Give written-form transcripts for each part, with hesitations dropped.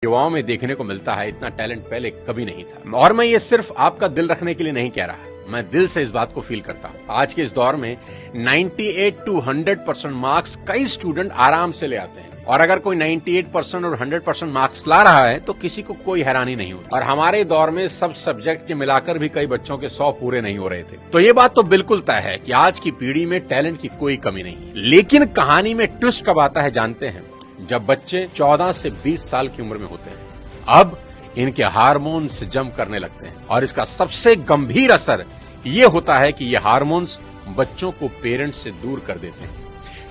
युवाओं में देखने को मिलता है, इतना टैलेंट पहले कभी नहीं था। और मैं ये सिर्फ आपका दिल रखने के लिए नहीं कह रहा, मैं दिल से इस बात को फील करता हूँ। आज के इस दौर में 98 to 100% मार्क्स कई स्टूडेंट आराम से ले आते हैं, और अगर कोई 98% और 100% मार्क्स ला रहा है तो किसी को कोई हैरानी नहीं होती। और हमारे दौर में सब सब्जेक्ट के मिलाकर भी कई बच्चों के 100 पूरे नहीं हो रहे थे। तो ये बात तो बिल्कुल तय है कि आज की पीढ़ी में टैलेंट की कोई कमी नहीं है। लेकिन कहानी में ट्विस्ट कब आता है जानते हैं? जब बच्चे 14 से 20 साल की उम्र में होते हैं। अब इनके हार्मोन्स जम करने लगते हैं, और इसका सबसे गंभीर असर ये होता है कि ये हार्मोन्स बच्चों को पेरेंट्स से दूर कर देते हैं,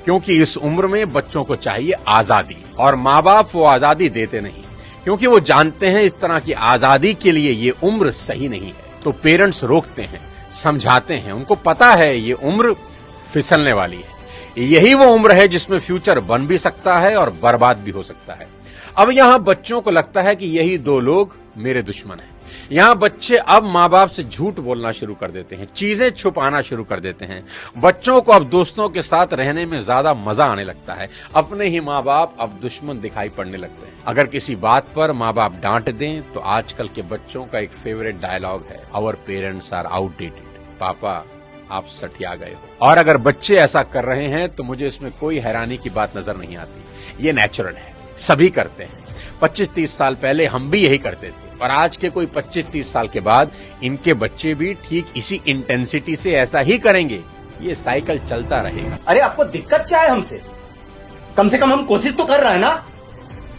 क्योंकि इस उम्र में बच्चों को चाहिए आजादी, और माँ बाप वो आजादी देते नहीं, क्योंकि वो जानते हैं इस तरह की आजादी के लिए ये उम्र सही नहीं है। तो पेरेंट्स रोकते हैं, समझाते हैं, उनको पता है ये उम्र फिसलने वाली है, यही वो उम्र है जिसमें फ्यूचर बन भी सकता है और बर्बाद भी हो सकता है। अब यहां बच्चों को लगता है कि यही दो लोग मेरे दुश्मन हैं। यहां बच्चे अब माँ बाप से झूठ बोलना शुरू कर देते हैं, चीजें छुपाना शुरू कर देते हैं। बच्चों को अब दोस्तों के साथ रहने में ज्यादा मजा आने लगता है, अपने ही माँ बाप अब दुश्मन दिखाई पड़ने लगते हैं। अगर किसी बात पर माँ बाप डांट दें तो आजकल के बच्चों का एक फेवरेट डायलॉग है, आवर पेरेंट्स आर आउटडेटेड। पापा आप सठिया गए हो। और अगर बच्चे ऐसा कर रहे हैं तो मुझे इसमें कोई हैरानी की बात नजर नहीं आती। ये नेचुरल है, सभी करते हैं। 25-30 साल पहले हम भी यही करते थे, और आज के कोई 25-30 साल के बाद इनके बच्चे भी ठीक इसी इंटेंसिटी से ऐसा ही करेंगे। ये साइकिल चलता रहेगा। अरे आपको दिक्कत क्या है हमसे? कम से कम हम कोशिश तो कर रहे हैं ना।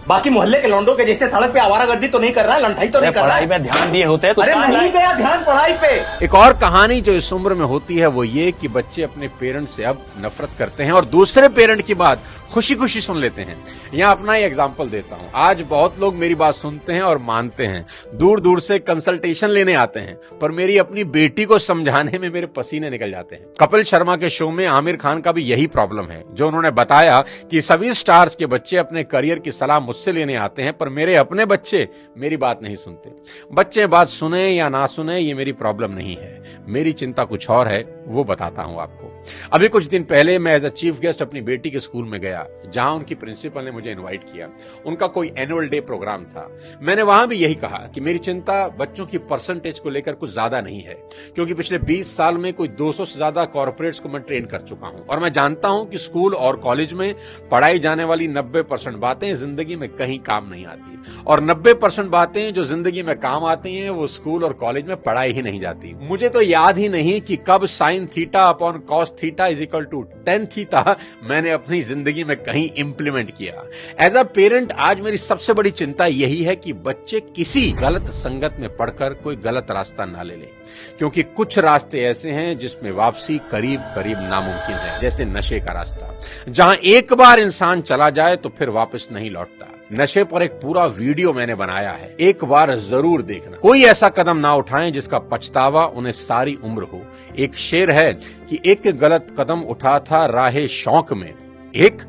बाकी मोहल्ले के लौंडों के जैसे सड़क पे आवारागर्दी तो नहीं कर रहा है, लंठाई तो नहीं कर रहा है। पढ़ाई पे ध्यान दिए होते हैं तो अरे नहीं गया ध्यान पढ़ाई पे। एक और कहानी जो इस उम्र में होती है वो ये कि बच्चे अपने पेरेंट्स से अब नफरत करते हैं और दूसरे पेरेंट की बात खुशी खुशी सुन लेते हैं। यहाँ अपना ही एग्जाम्पल देता हूँ। आज बहुत लोग मेरी बात सुनते हैं और मानते हैं, दूर दूर से कंसल्टेशन लेने आते हैं, पर मेरी अपनी बेटी को समझाने में मेरे पसीने निकल जाते हैं। कपिल शर्मा के शो में आमिर खान का भी यही प्रॉब्लम है, जो उन्होंने बताया कि सभी स्टार्स के बच्चे अपने करियर की सलाह मुझसे लेने आते हैं, पर मेरे अपने बच्चे मेरी बात नहीं सुनते। बच्चे बात सुने या ना सुने ये मेरी प्रॉब्लम नहीं है, मेरी चिंता कुछ और है, वो बताता हूं आपको। अभी कुछ दिन पहले मैं एज अ चीफ गेस्ट अपनी बेटी के स्कूल में गया, जहां उनकी प्रिंसिपल ने मुझे इनवाइट किया। उनका कोई एनुअल डे प्रोग्राम था। मैंने वहां भी यही कहा कि मेरी चिंता बच्चों की परसेंटेज को लेकर कुछ ज्यादा नहीं है, क्योंकि पिछले 20 साल में कोई 200 से ज्यादा कॉर्पोरेट्स को मैं ट्रेन कर चुका हूं, और मैं जानता हूं कि स्कूल और कॉलेज में पढ़ाई जाने वाली 90% बातें जिंदगी में कहीं काम नहीं आती, और 90% बातें जो जिंदगी में काम आती हैं वो स्कूल और कॉलेज में पढ़ाई ही नहीं जाती। मुझे तो याद ही नहीं कि कब sine theta upon cos theta is equal to ten theta मैंने अपनी जिंदगी में कहीं इंप्लीमेंट किया। एज अ पेरेंट आज मेरी सबसे बड़ी चिंता यही है कि बच्चे किसी गलत संगत में पढ़कर कोई गलत रास्ता ना ले लें, क्योंकि कुछ रास्ते ऐसे हैं जिसमें वापसी करीब करीब नामुमकिन है, जैसे नशे का रास्ता, जहां एक बार इंसान चला जाए तो फिर वापस नहीं लौटता। नशे पर एक पूरा वीडियो मैंने बनाया है, एक बार जरूर देखना। कोई ऐसा कदम ना उठाएं जिसका पछतावा उन्हें सारी उम्र हो। एक शेर है कि एक गलत कदम उठा था राहे शौक में, एक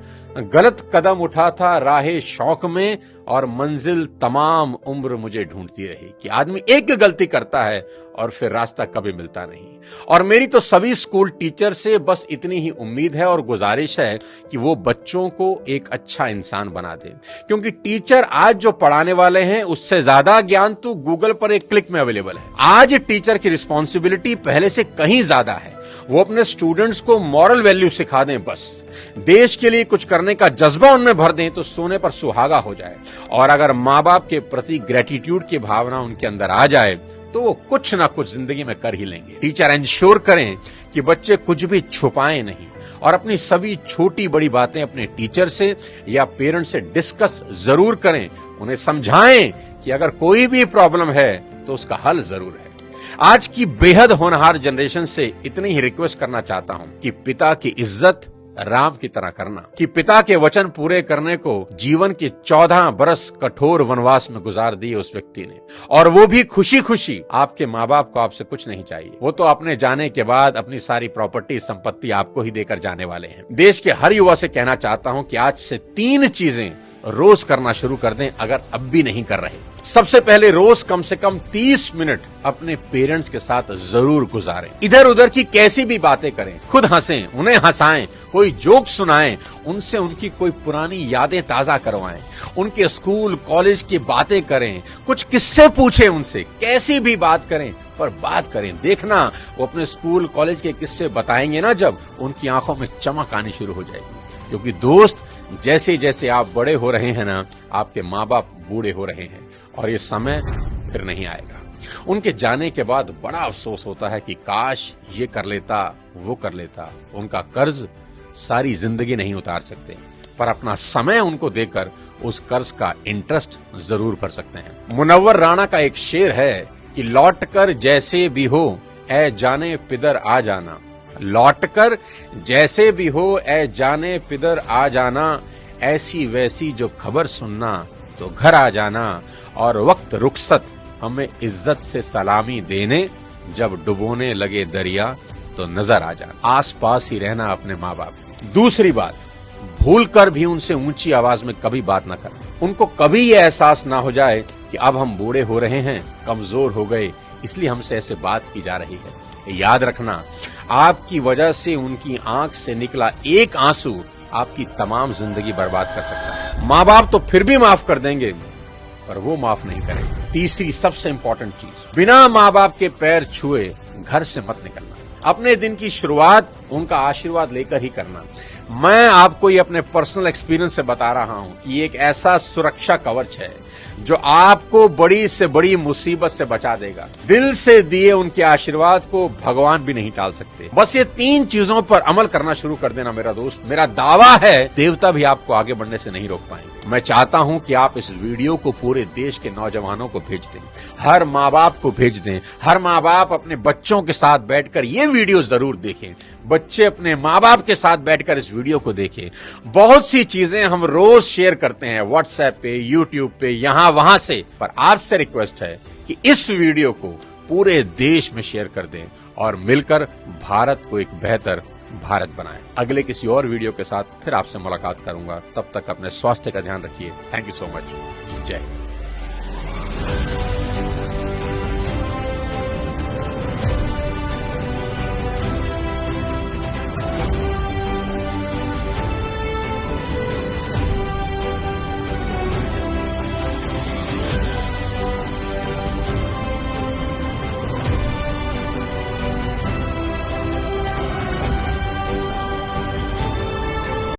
गलत कदम उठा था राहे शौक में, और मंजिल तमाम उम्र मुझे ढूंढती रही। कि आदमी एक गलती करता है और फिर रास्ता कभी मिलता नहीं। और मेरी तो सभी स्कूल टीचर से बस इतनी ही उम्मीद है और गुजारिश है कि वो बच्चों को एक अच्छा इंसान बना दें, क्योंकि टीचर आज जो पढ़ाने वाले हैं उससे ज्यादा ज्ञान तो गूगल पर एक क्लिक में अवेलेबल है। आज टीचर की रिस्पॉन्सिबिलिटी पहले से कहीं ज्यादा है। वो अपने स्टूडेंट्स को मॉरल वैल्यू सिखा दें, बस देश के लिए कुछ करने का जज्बा उनमें भर दें तो सोने पर सुहागा हो जाए। और अगर माँ बाप के प्रति ग्रेटिट्यूड की भावना उनके अंदर आ जाए तो वो कुछ ना कुछ जिंदगी में कर ही लेंगे। टीचर इंश्योर करें कि बच्चे कुछ भी छुपाएं नहीं, और अपनी सभी छोटी बड़ी बातें अपने टीचर से या पेरेंट से डिस्कस जरूर करें। उन्हें समझाएं कि अगर कोई भी प्रॉब्लम है तो उसका हल जरूर है। आज की बेहद होनहार जनरेशन से इतनी ही रिक्वेस्ट करना चाहता हूं कि पिता की इज्जत राम की तरह करना, कि पिता के वचन पूरे करने को जीवन के 14 बरस कठोर वनवास में गुजार दिए उस व्यक्ति ने, और वो भी खुशी खुशी। आपके माँ बाप को आपसे कुछ नहीं चाहिए, वो तो अपने जाने के बाद अपनी सारी प्रॉपर्टी संपत्ति आपको ही देकर जाने वाले हैं। देश के हर युवा से कहना चाहता हूं कि आज से 3 चीजें रोज करना शुरू कर दें अगर अब भी नहीं कर रहे। सबसे पहले रोज कम से कम 30 मिनट अपने पेरेंट्स के साथ जरूर गुजारें। इधर उधर की कैसी भी बातें करें, खुद हंसें, उन्हें हंसाएं, कोई जोक सुनाएं, उनसे उनकी कोई पुरानी यादें ताजा करवाएं, उनके स्कूल कॉलेज की बातें करें, कुछ किस्से पूछें उनसे, कैसी भी बात करें पर बात करें। देखना वो अपने स्कूल कॉलेज के किस्से बताएंगे ना, जब उनकी आंखों में चमक आनी शुरू हो जाएगी। क्योंकि दोस्त, जैसे जैसे आप बड़े हो रहे हैं ना, आपके माँ बाप बूढ़े हो रहे हैं और ये समय फिर नहीं आएगा। उनके जाने के बाद बड़ा अफसोस होता है कि काश ये कर लेता, वो कर लेता। उनका कर्ज सारी जिंदगी नहीं उतार सकते, पर अपना समय उनको देकर उस कर्ज का इंटरेस्ट जरूर भर सकते हैं। मुनव्वर राणा का एक शेर है कि लौट कर जैसे भी हो ऐ जाने पिदर आ जाना, लौट कर जैसे भी हो ऐ जाने पिदर आ जाना, ऐसी वैसी जो खबर सुनना तो घर आ जाना, और वक्त रुखसत हमें इज्जत से सलामी देने, जब डुबोने लगे दरिया तो नजर आ जाना। आस पास ही रहना अपने माँ बाप। दूसरी बात, भूल कर भी उनसे ऊंची आवाज में कभी बात न करें। उनको कभी ये एहसास ना हो जाए कि अब हम बूढ़े हो रहे हैं, कमजोर हो गए, इसलिए हमसे ऐसे बात की जा रही है। याद रखना, आपकी वजह से उनकी आंख से निकला एक आंसू आपकी तमाम जिंदगी बर्बाद कर सकता है। माँ बाप तो फिर भी माफ कर देंगे, पर वो माफ नहीं करेंगे। तीसरी सबसे इंपॉर्टेंट चीज, बिना माँ बाप के पैर छुए घर से मत निकलना। अपने दिन की शुरुआत उनका आशीर्वाद लेकर ही करना। मैं आपको ये अपने पर्सनल एक्सपीरियंस से बता रहा हूं कि ये एक ऐसा सुरक्षा कवच है जो आपको बड़ी से बड़ी मुसीबत से बचा देगा। दिल से दिए उनके आशीर्वाद को भगवान भी नहीं टाल सकते। बस ये 3 चीजों पर अमल करना शुरू कर देना मेरा दोस्त। मेरा दावा है देवता भी आपको आगे बढ़ने से नहीं रोक पाएंगे। मैं चाहता हूं कि आप इस वीडियो को पूरे देश के नौजवानों को भेज दें, हर माँ बाप को भेज दें। हर माँ बाप अपने बच्चों के साथ बैठकर ये वीडियो जरूर देखें। बच्चे अपने माँ बाप के साथ बैठकर इस वीडियो को देखें। बहुत सी चीजें हम रोज शेयर करते हैं व्हाट्सएप पे, यूट्यूब पे, यहां वहां से, पर आपसे रिक्वेस्ट है कि इस वीडियो को पूरे देश में शेयर कर दें और मिलकर भारत को एक बेहतर भारत बनाएं। अगले किसी और वीडियो के साथ फिर आपसे मुलाकात करूंगा। तब तक अपने स्वास्थ्य का ध्यान रखिए। Thank you so much. जय हिंद।